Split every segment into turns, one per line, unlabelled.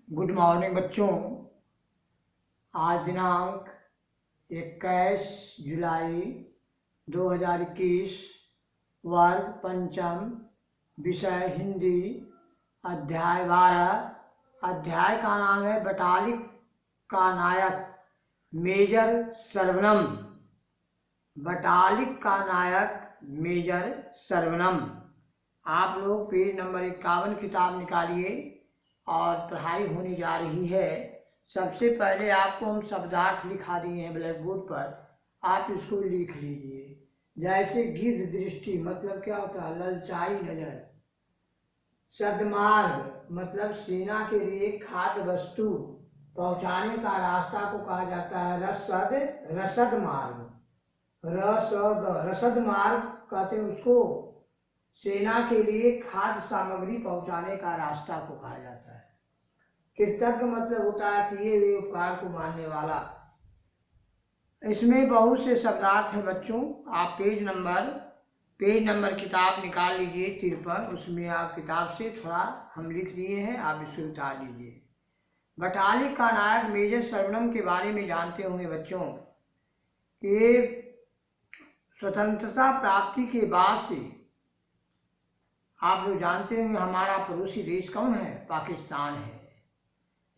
Good morning बच्चों। आज दिनांक 21 जुलाई 2021, वर्ग पंचम, विषय हिंदी, अध्याय 12। अध्याय का नाम है बटालिक का नायक मेजर सर्वनम। बटालिक का नायक मेजर सर्वनम। आप लोग पेज नंबर 51 किताब निकालिए और पढ़ाई होने जा रही है। सबसे पहले आपको हम शब्दार्थ लिखा दिए हैं ब्लैक बोर्ड पर, आप इसको लिख लीजिए। जैसे गिद्ध दृष्टि मतलब क्या होता है? ललचाई नजर। सदमार्ग मतलब सेना के लिए खाद्य वस्तु पहुंचाने का रास्ता को कहा जाता है रसद मार्ग। रसद मार्ग कहते हैं उसको। सेना के लिए खाद्य सामग्री पहुंचाने का रास्ता को कहा जाता है। कृतज्ञ मतलब होता है किए हुए उपकार को मानने वाला। इसमें बहुत से शब्दार्थ हैं बच्चों। आप पेज नंबर किताब निकाल लीजिए 53। उसमें आप किताब से थोड़ा हम लिख दिए हैं, आप इसे उतार लीजिए। बटालिक का नायक मेजर सर्वनम के बारे में जानते होंगे बच्चों कि स्वतंत्रता प्राप्ति के बाद से आप लोग जानते हैं हमारा पड़ोसी देश कौन है? पाकिस्तान है,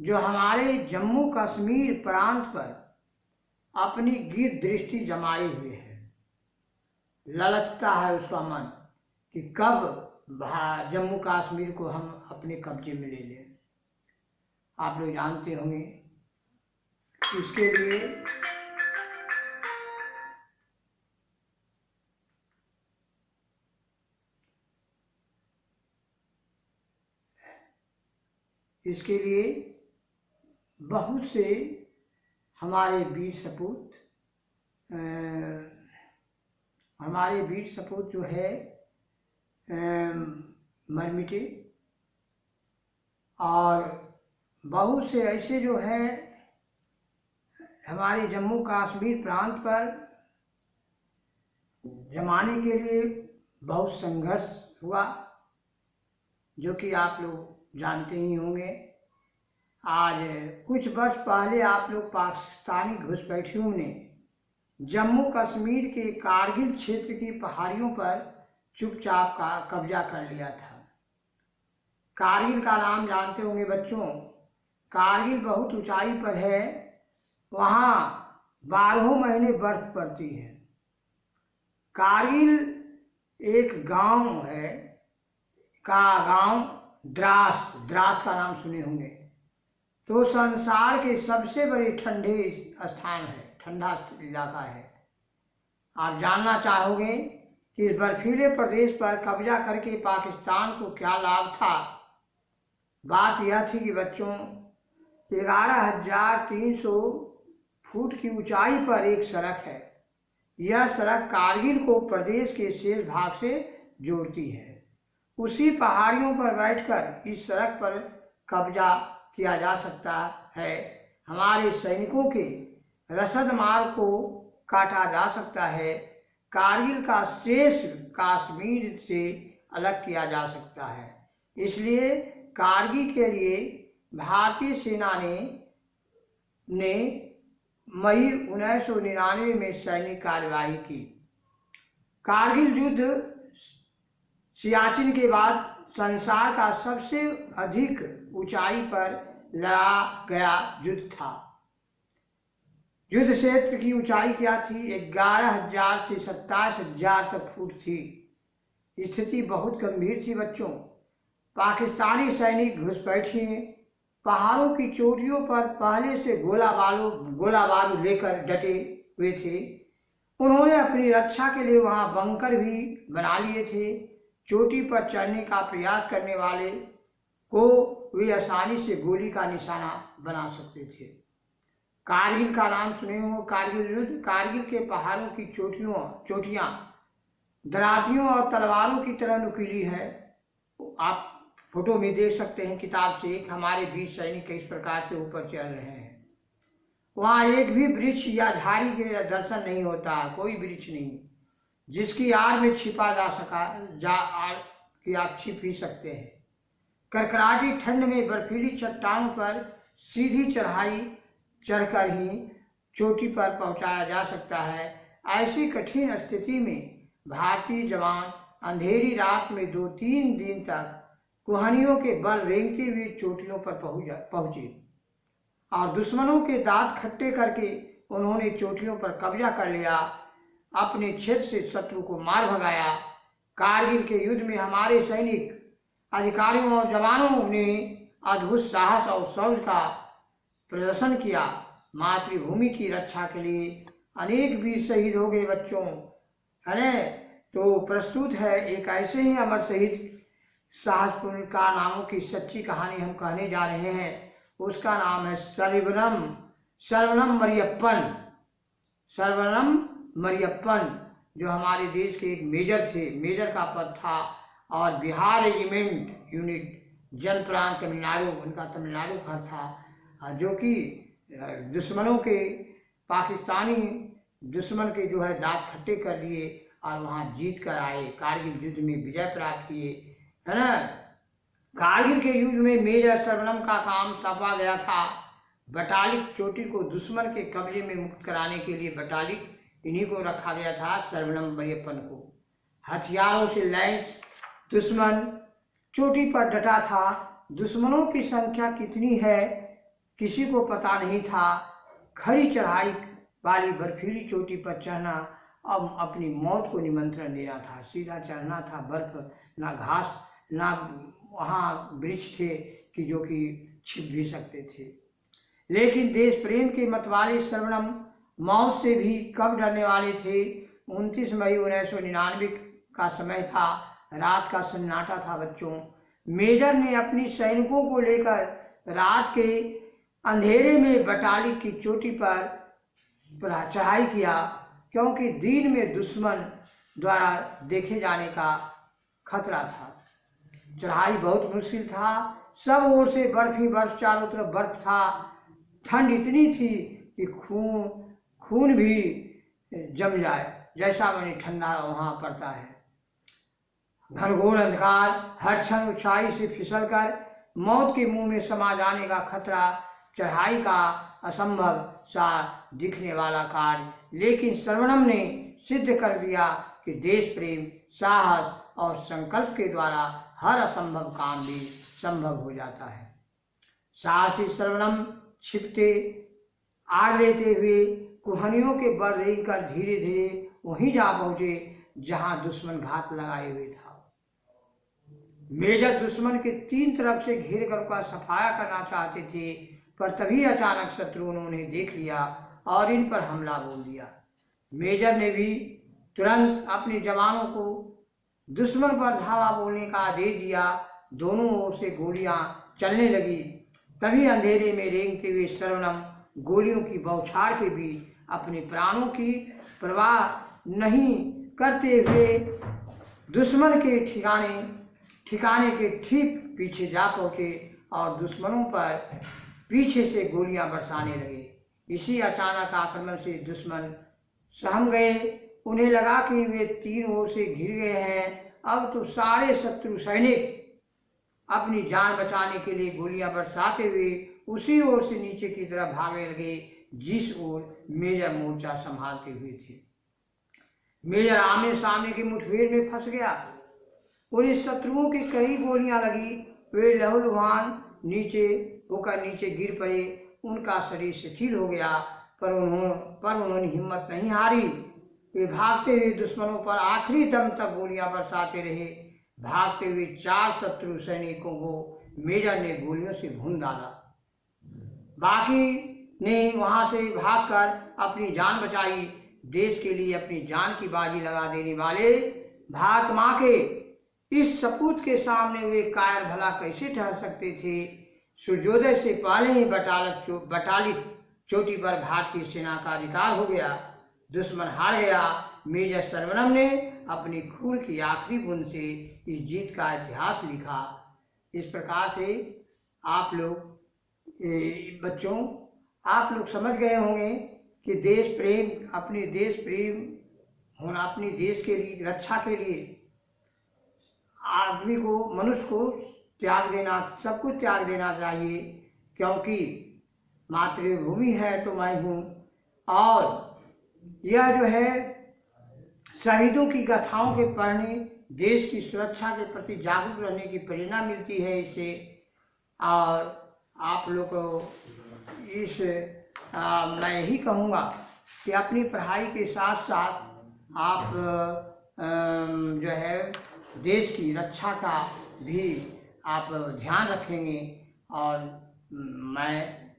जो हमारे जम्मू कश्मीर प्रांत पर अपनी गिद्ध दृष्टि जमाए हुए है। ललचता है उसका मन कि कब जम्मू कश्मीर को हम अपने कब्जे में ले लें। आप लोग जानते होंगे इसके लिए बहुत से हमारे वीर सपूत जो है मर मिटे, और बहुत से ऐसे जो है हमारे जम्मू कश्मीर प्रांत पर जमाने के लिए बहुत संघर्ष हुआ, जो कि आप लोग जानते ही होंगे। आज कुछ वर्ष पहले आप लोग पाकिस्तानी घुसपैठियों ने जम्मू कश्मीर के कारगिल क्षेत्र की पहाड़ियों पर चुपचाप का कब्जा कर लिया था। कारगिल का नाम जानते होंगे बच्चों। कारगिल बहुत ऊंचाई पर है, वहाँ 12 महीने बर्फ पड़ती है। कारगिल एक गांव है द्रास का नाम सुने होंगे। तो संसार के सबसे बड़े ठंडे स्थान है, ठंडा इलाका है। आप जानना चाहोगे कि इस बर्फीले प्रदेश पर कब्जा करके पाकिस्तान को क्या लाभ था? बात यह थी कि बच्चों 11,300 फुट की ऊंचाई पर एक सड़क है। यह सड़क कारगिल को प्रदेश के शेष भाग से जोड़ती है। उसी पहाड़ियों पर बैठकर इस सड़क पर कब्जा किया जा सकता है। हमारे सैनिकों के रसद मार्ग को काटा जा सकता है। कारगिल का शेष कश्मीर से अलग किया जा सकता है। इसलिए कारगिल के लिए भारतीय सेना ने मई 1999 में सैनिक कार्यवाही की। कारगिल युद्ध सियाचिन के बाद संसार का सबसे अधिक ऊंचाई पर लड़ा गया युद्ध था। युद्ध क्षेत्र की ऊंचाई क्या थी? 11,000 से 27,000 तक फुट थी। स्थिति बहुत गंभीर थी बच्चों। पाकिस्तानी सैनिक घुसपैठिए पहाड़ों की चोटियों पर पहले से गोला बारूद लेकर डटे हुए थे। उन्होंने अपनी रक्षा के लिए वहां बंकर भी बना लिए थे। चोटी पर चढ़ने का प्रयास करने वाले को वे आसानी से गोली का निशाना बना सकते थे। कारगिल का नाम सुने हो? कारगिल युद्ध। कारगिल के पहाड़ों की चोटियां दरातियों और तलवारों की तरह नुकीली है। आप फोटो में देख सकते हैं किताब से। हमारे वीर सैनिक इस प्रकार से ऊपर चल रहे हैं। वहाँ एक भी वृक्ष या झाड़ी के दर्शन नहीं होता, कोई वृक्ष नहीं जिसकी आड़ में छिपा जा सका कि आप छिप ही सकते हैं। करकराती ठंड में बर्फीली चट्टानों पर सीधी चढ़ाई चढ़कर ही चोटी पर पहुंचाया जा सकता है। ऐसी कठिन स्थिति में भारतीय जवान अंधेरी रात में 2-3 दिन तक कुहनियों के बल रेंगते हुए चोटियों पर पहुंचे और दुश्मनों के दांत खट्टे करके उन्होंने चोटियों पर कब्जा कर लिया, अपने क्षेत्र से शत्रु को मार भगाया। कारगिल के युद्ध में हमारे सैनिक अधिकारियों और जवानों ने अद्भुत साहस और शौर्य का प्रदर्शन किया। मातृभूमि की रक्षा के लिए अनेक वीर शहीद हो गए बच्चों, है न? तो प्रस्तुत है एक ऐसे ही अमर शहीद साहसपूर्ण कारनामों की सच्ची कहानी हम कहने जा रहे हैं। उसका नाम है सर्वनम मरियप्पन, जो हमारे देश के एक मेजर थे, मेजर का पद था, और बिहार रेजिमेंट यूनिट जनप्राण तमिलनाडु, उनका तमिलनाडु घर था, जो कि दुश्मनों के पाकिस्तानी दुश्मन के जो है दांत खट्टे कर दिए और वहाँ जीत कर आए, कारगिल युद्ध में विजय प्राप्त किए, है ना। कारगिल के युद्ध में मेजर सर्वनम का काम सौंपा गया था। बटालिक चोटी को दुश्मन के कब्जे में मुक्त कराने के लिए बटालिक इन्हीं को रखा गया था, सर्वनम मरियप्पन को। हथियारों से लैस दुश्मन चोटी पर डटा था। दुश्मनों की संख्या कितनी है किसी को पता नहीं था। खड़ी चढ़ाई वाली बर्फीली चोटी पर चढ़ना अब अपनी मौत को निमंत्रण देना था। सीधा चढ़ना था, बर्फ ना घास ना वहाँ वृक्ष थे कि जो कि छिप भी सकते थे। लेकिन देश प्रेम के मतवाले सर्वनम मौत से भी कब डरने वाले थे। 29 मई 1999 का समय था, रात का सन्नाटा था बच्चों। मेजर ने अपनी सैनिकों को लेकर रात के अंधेरे में बटालिक की चोटी पर चढ़ाई किया, क्योंकि दिन में दुश्मन द्वारा देखे जाने का खतरा था। चढ़ाई बहुत मुश्किल था, सब ओर से बर्फ ही बर्फ, चारों तरफ बर्फ था। ठंड इतनी थी कि खून भी जम जाए, जैसा मैंने ठंडा वहाँ पड़ता है। घनघोर अंधकार, हर क्षण ऊंचाई से फिसलकर मौत के मुंह में समा जाने का खतरा, चढ़ाई का असंभव सा दिखने वाला कार्य। लेकिन सर्वनम ने सिद्ध कर दिया कि देश प्रेम, साहस और संकल्प के द्वारा हर असंभव काम भी संभव हो जाता है। साहसी सर्वनम छिपते आड़ लेते हुए कुहनियों के बल रेंग कर धीरे धीरे वहीं जा पहुंचे जहां दुश्मन घात लगाए हुए था। मेजर दुश्मन के 3 तरफ से घेर कर उसका सफाया करना चाहते थे, पर तभी अचानक शत्रुओं ने उन्हें देख लिया और इन पर हमला बोल दिया। मेजर ने भी तुरंत अपने जवानों को दुश्मन पर धावा बोलने का आदेश दिया। दोनों ओर से गोलियां चलने लगी। तभी अंधेरे में रेंगते हुए सर्वनम गोलियों की बौछार के बीच अपने प्राणों की परवाह नहीं करते हुए दुश्मन के ठिकाने के ठीक पीछे जा पहुंचे और दुश्मनों पर पीछे से गोलियां बरसाने लगे। इसी अचानक आक्रमण से दुश्मन सहम गए। उन्हें लगा कि वे 3 ओर से घिर गए हैं। अब तो सारे शत्रु सैनिक अपनी जान बचाने के लिए गोलियां बरसाते हुए उसी ओर से नीचे की तरफ भागने लगे जिस ओर मेजर मोर्चा संभालते हुए थे। मेजर आमने सामने की मुठभेड़ में फंस गया। उन्हें शत्रुओं की कई गोलियां लगी। वे लहूलुहान नीचे गिर पड़े। उनका शरीर शिथिल हो गया, पर उन्होंने हिम्मत नहीं हारी। वे भागते हुए दुश्मनों पर आखिरी दम तक गोलियां बरसाते रहे। भागते हुए 4 शत्रु सैनिकों को मेजर ने गोलियों से भून डाला। बाकी ने वहां से भागकर अपनी जान बचाई। देश के लिए अपनी जान की बाजी लगा देने वाले भारत मां के इस सपूत के सामने वे कायर भला कैसे ठहर सकते थे। सूर्योदय से पहले ही बटालिक चोटी पर भारतीय सेना का अधिकार हो गया। दुश्मन हार गया। मेजर सर्वनम ने अपनी खून की आखिरी बूंद से इस जीत का इतिहास लिखा। इस प्रकार से आप लोग बच्चों, आप लोग समझ गए होंगे कि देश प्रेम, अपने देश प्रेम होना, अपने देश के लिए रक्षा के लिए आदमी को, मनुष्य को त्याग देना, सब कुछ त्याग देना चाहिए, क्योंकि मातृभूमि है तो मैं हूँ। और यह जो है शहीदों की गाथाओं के पढ़ने, देश की सुरक्षा के प्रति जागरूक रहने की प्रेरणा मिलती है इससे। और आप लोग को मैं यही कहूँगा कि अपनी पढ़ाई के साथ साथ आप जो है देश की रक्षा का भी आप ध्यान रखेंगे। और मैं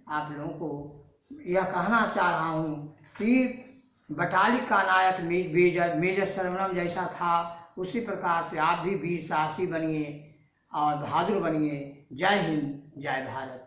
आप लोगों को यह कहना चाह रहा हूँ कि बटालिक का नायक मेजर सर्वनम जैसा था, उसी प्रकार से आप भी वीर साहसी बनिए और बहादुर बनिए। जय हिंद, जय भारत।